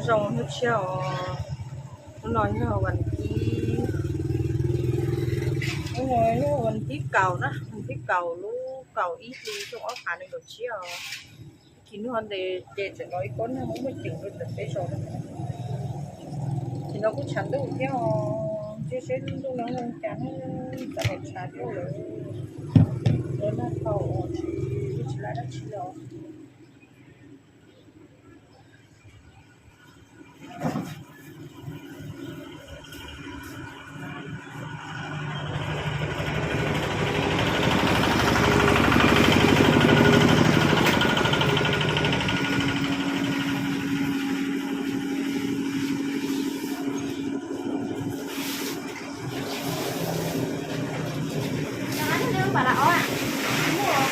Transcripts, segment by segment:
rồng hết chiều nó nói như làวันที่nó nói như làวันที่เก่านะวันที่เก่าลูกเก่าอีกทีช่วงอ้อขาในรถเชี่ยวกินนู่นđểจะnói con nó không biết chừng được cái số thì nó cũng chẳng được theo chia sẻ luôn nó không chẳng tại hệ trả theo rồi nó cầu chỉ là đất chỉ rồi bà là ó à đúng rồi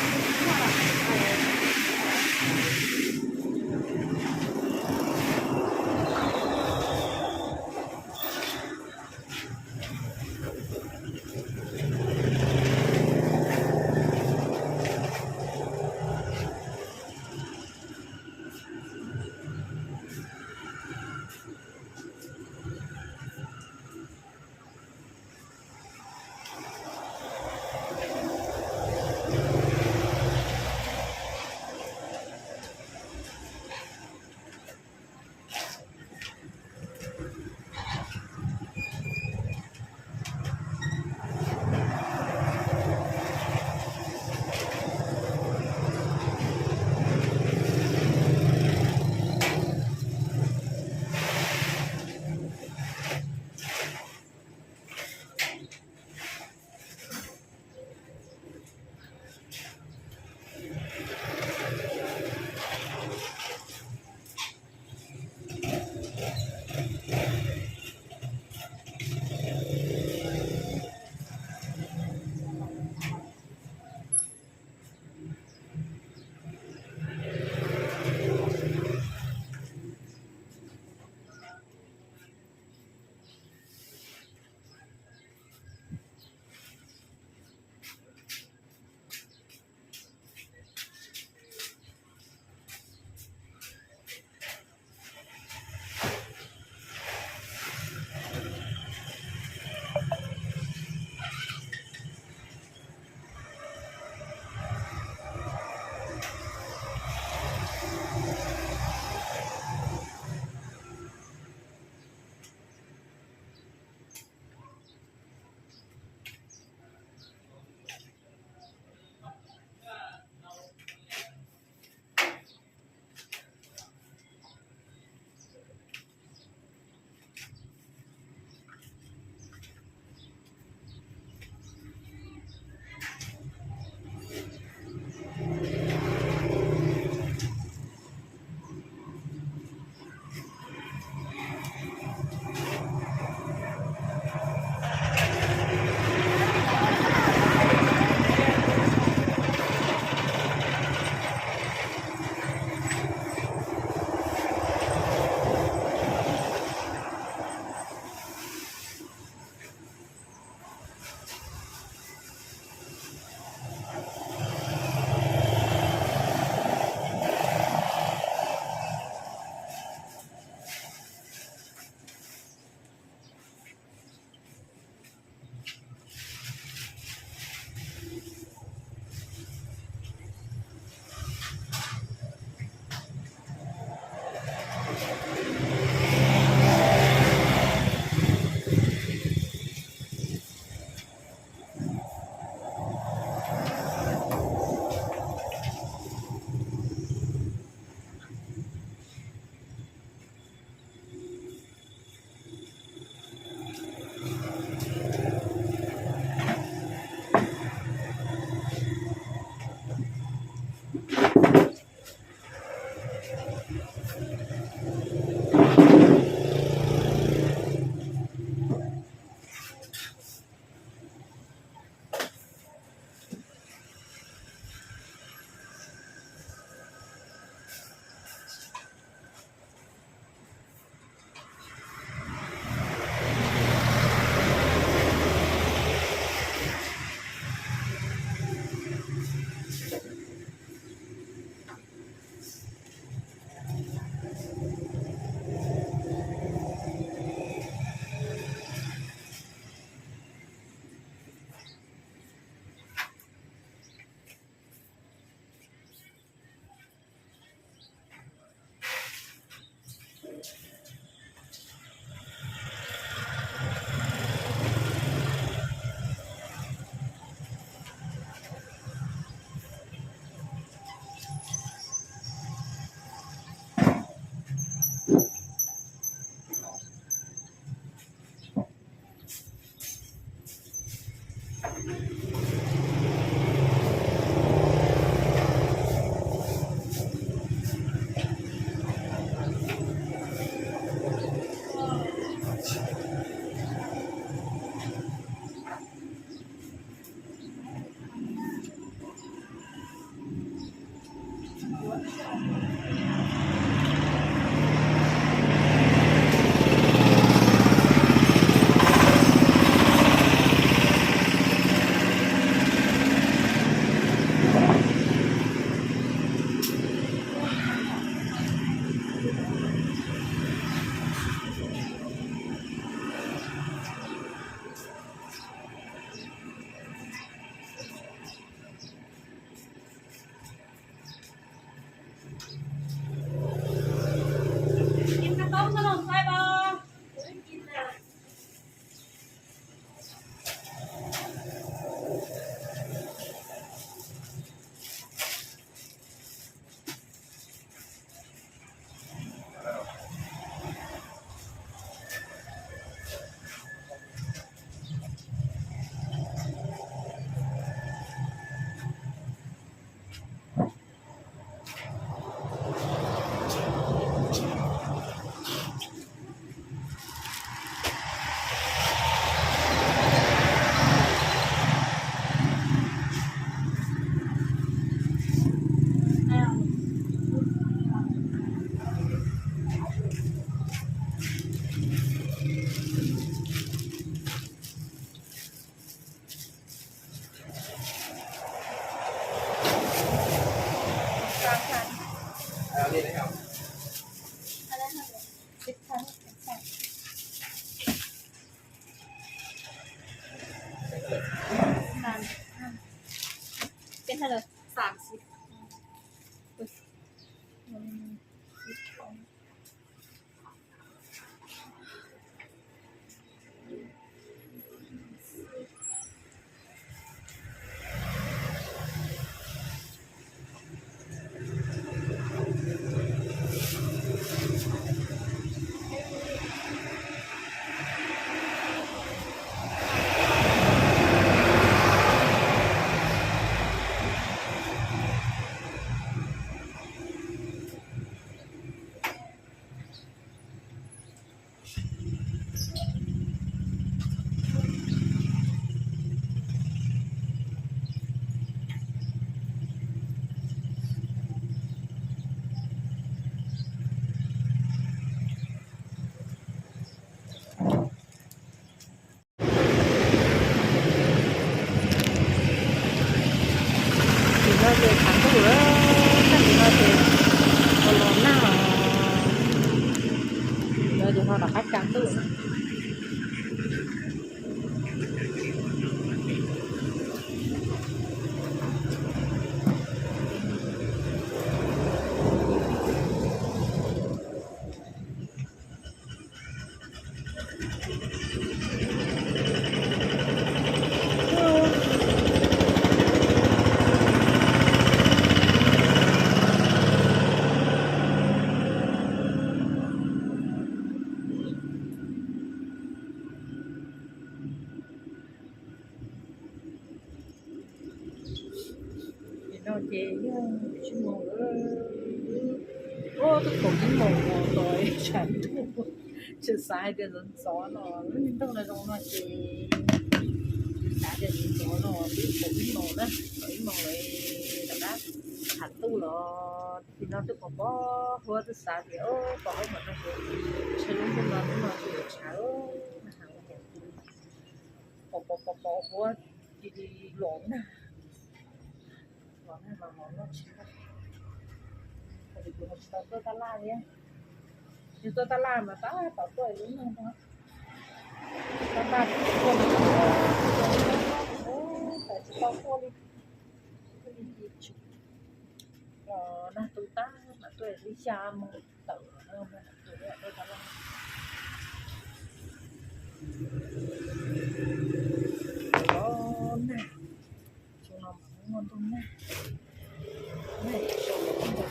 กินขนมไทยบ่กินนะ กลางคัน นี่นะครับ 10 คัน เป็นเท่าไหร่ 30 thì nó về thẳng cái nữa thì nó về còn làm nào rồi thì họ là khách càng tự nó chế chứ mồ ô tôi cũng mồ rồi chẳng chưa sai cái dân gió nó nhưng đâu là nó chế đã cái dân gió nó bị cũng mồ đó bởi mồ này là đã hạt tu nó thì nó tôi còn có hứa tôi xả thì có mà nó chơi luôn cho nó thì chả bỏ hứa thì lộn nè mà nó chỉ thì cũng tôi ta la nhé nhưng tôi ta la mà ta tao tôi đúng không đó ta la cũng phải chỉ tao qua đi nó tôi ta mà tôi đi xa mà tự hơn tôi ta la đó nè chúng nó ngon không nè này cho nó không được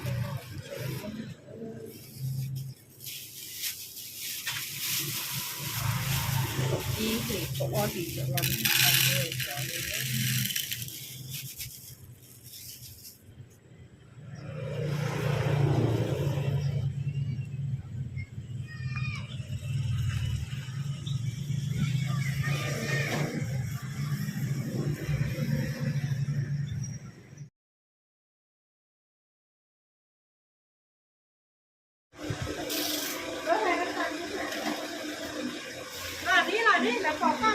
ngon đi thì có thì sẽ làm thành người có đi là có con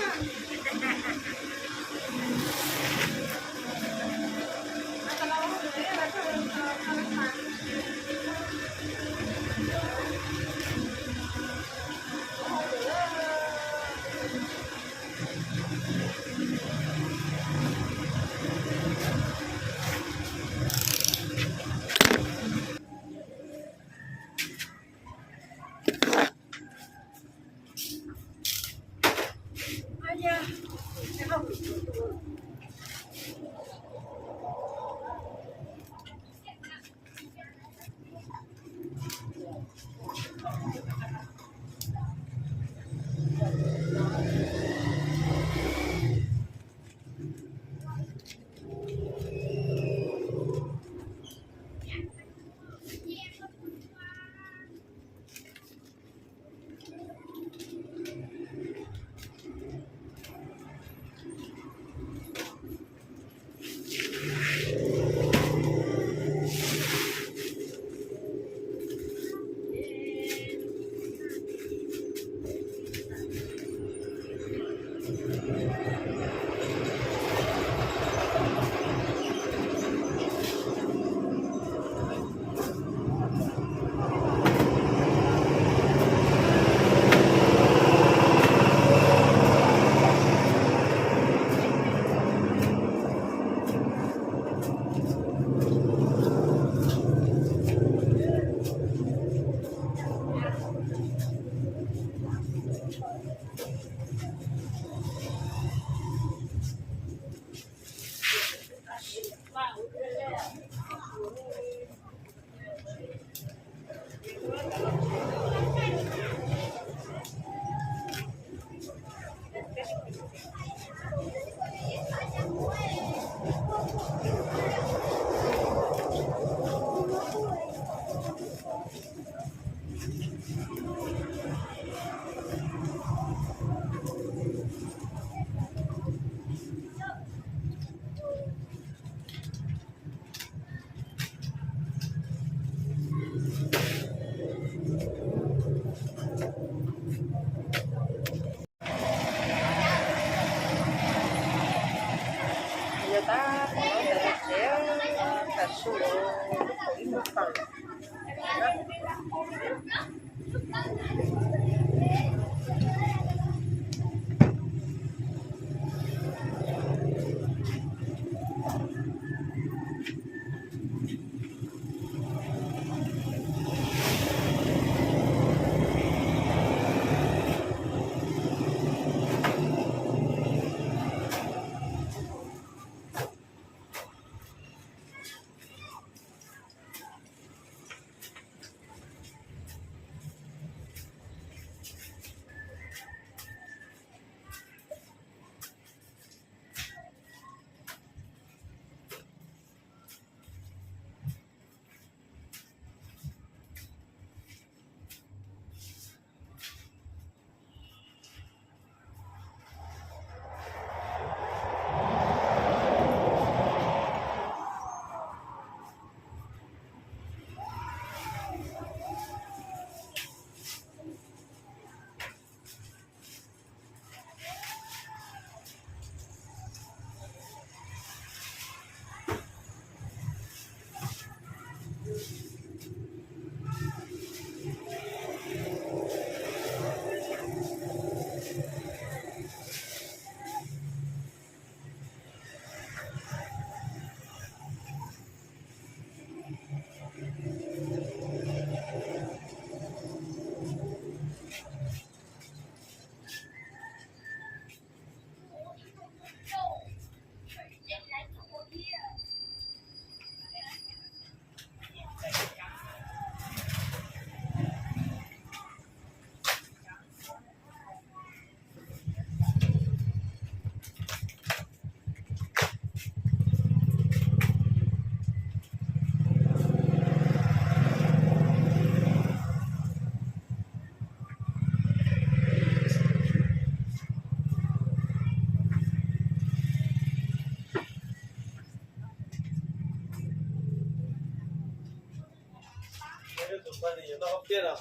วันนี้อยู่นอกเตี้ยเหรอ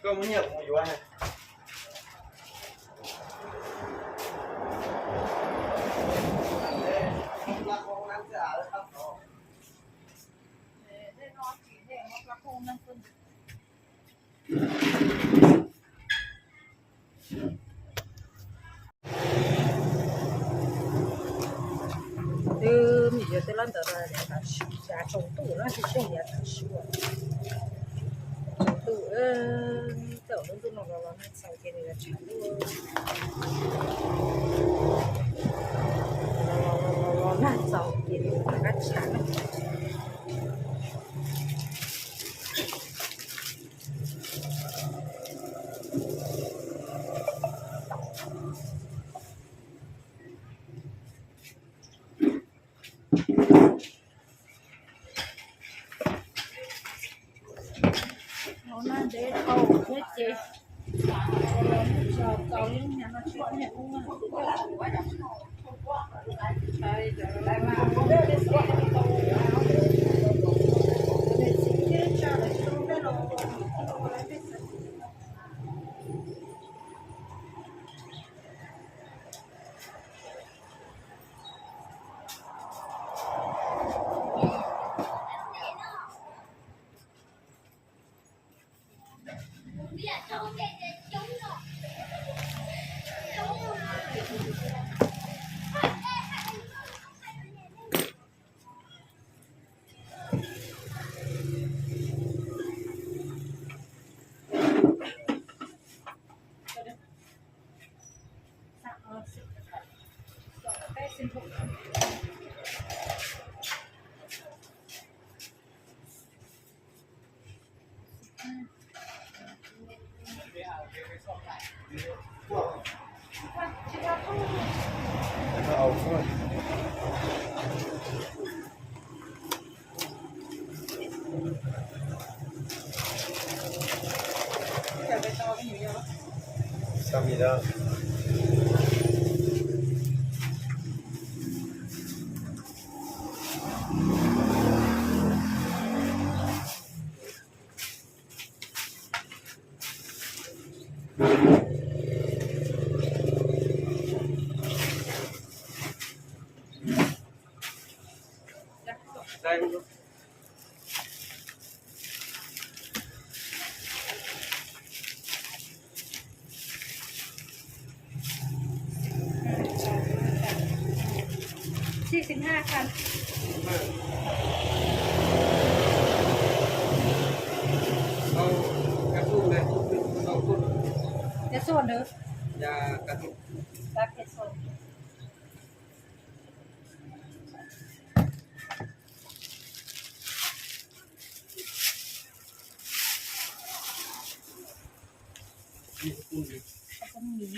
ก็ไม่เนี่ยผมอยู่ว่าไงรักของนั้นจะอะไรครับ ได้นอนสีแดงรักคงนั่งขึ้น你觉得烂的了，他加中度，那是这也很习惯。中度，这我们都弄个那烧给那个产度，那烧给那个产。để thâu hết chị rồi cầu những nhà nó chuyện này cũngเอาด้วยสามีแล้วได้ไหมลูก45 คันเอากระตุ้นเลยเอาตุ้น จะส่วนเด้อย ากระตุ้น รักจะส่วน ตุ้น ก็มี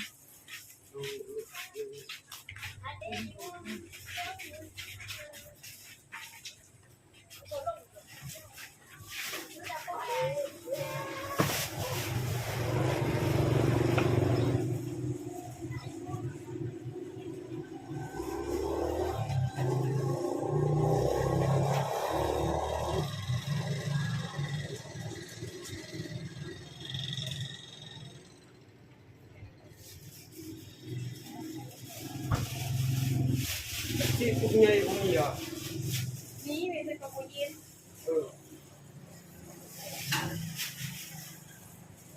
ที่พวกใหญ่พวกนี้อ่ะ นี้มีเป็นกระปุกยิน เออ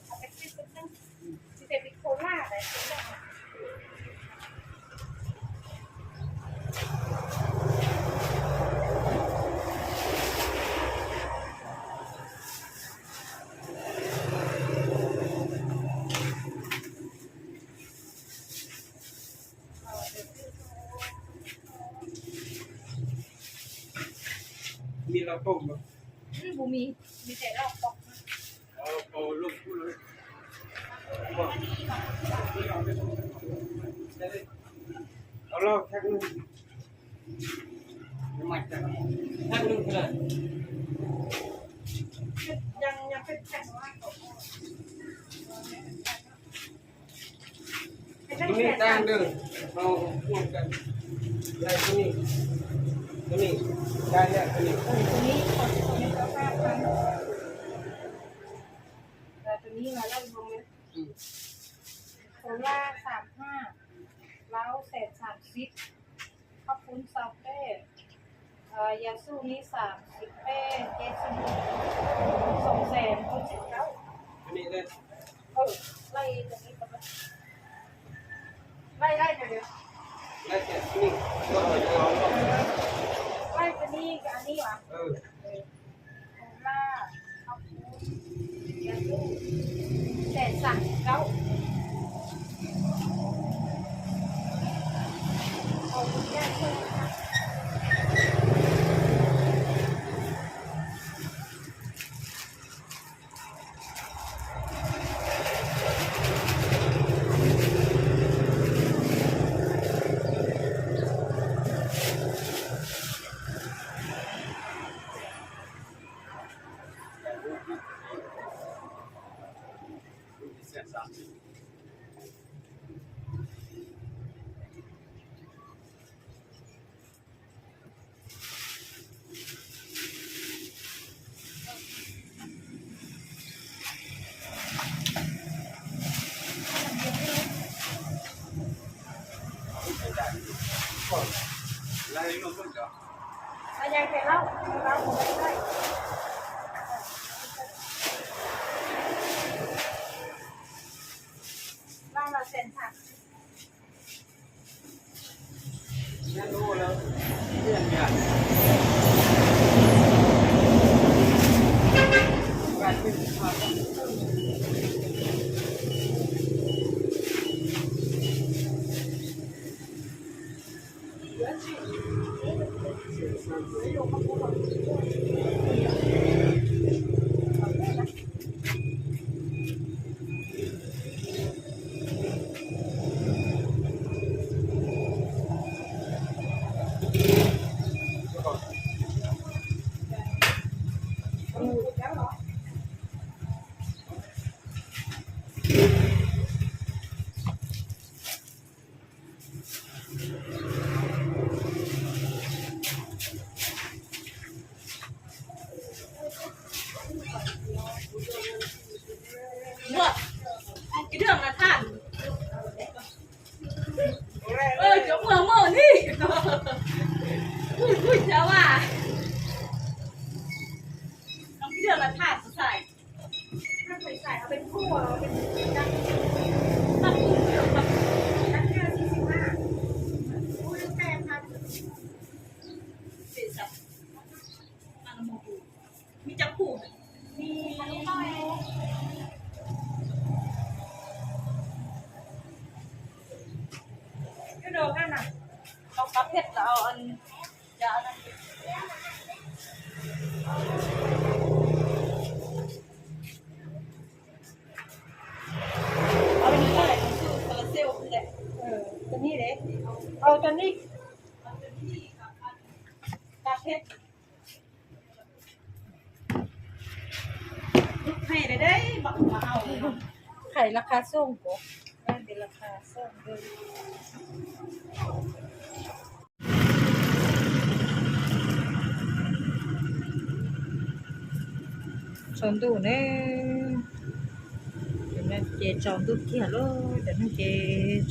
เอาไปคิดกันตั้งที่เป็นโคราชอะไรเป็นแบบ มีเราต้มเนาะ บูมีแต่รอบตก เอาลูกพูดเลยเอาลอกแค่นึงไม่จังแค่นึงเลย ยังเป็นแข็งว่าตก ตรงนี้ตั้งเด้อเอาพวกกันได้ตรงนี้ ตัวนี้ได้เนี่ยตัวนี้ ตัวนี้ตัวนี้ก็5,000แต่ตัวนี้เราไล่รวมเลยโซล่า35แล้วเศษ30ข้าวปุ้นซาเป้ยาสู้นี้30เป้เจสมิ200,000คน19ตัวนี้เลย ไล่ตัวนี้ไปไล่เดี๋ยว ได้แค่ตัวนี้ก็จะลองลอง ไล่ตัวนี้กับอันนี้หรอโซล่าข้าวปุ้นยาสู้เศษ39เอาคุณแก้ช่วยนะคะไล่ลงต้นจ้ะ อายังไปเล่าผมไม่ได้เล่าเราเซ็นค่ะ นั่นรู้แล้วเรื่องใหญ่การเป็นภาพเมื่อกี่เรื่องละท่านจบเมื่อนี่พูดแล้วว่าน้องกี่เรื่องละท่านใส่ ถ้าใส่เอาเป็นคู่เราเป็นจัง ตั้งคู่เดียวกับ จัง45คู่นึง8,000 เศษสับอันโมกูมีจับคู่ มีอันนี้หน่อยก็โดนกันน่ะ เอาปลาเผ็ดแล้วเอาอันยาอันเอาเป็นเท่าไหร่มันคือคาราเซลคือแหละ ตัวนี้เด้เอาตัวนี้ ปลาเผ็ดให้ได้บักมาเอา ไข่ราคาส่งก็เป็นราคาส่งเลย chọn đủ nè cho nên chị chọn đủ kia luôn cho nên chị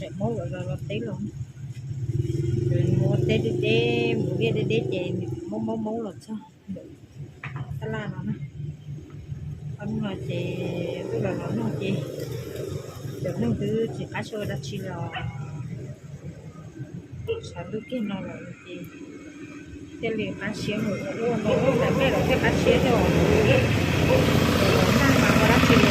chạy mua rồi tí luôn rồi mua tê mua kia chị mua là sao cái là nó nè anh là chị tức là nó chị cho nên cứ chị cá sấu đã chi rồi chọn đủ kia nó là chị cái liền cá xiên rồi nó phải cái là cái cá xiên rồi นั่งมาวันละกิโล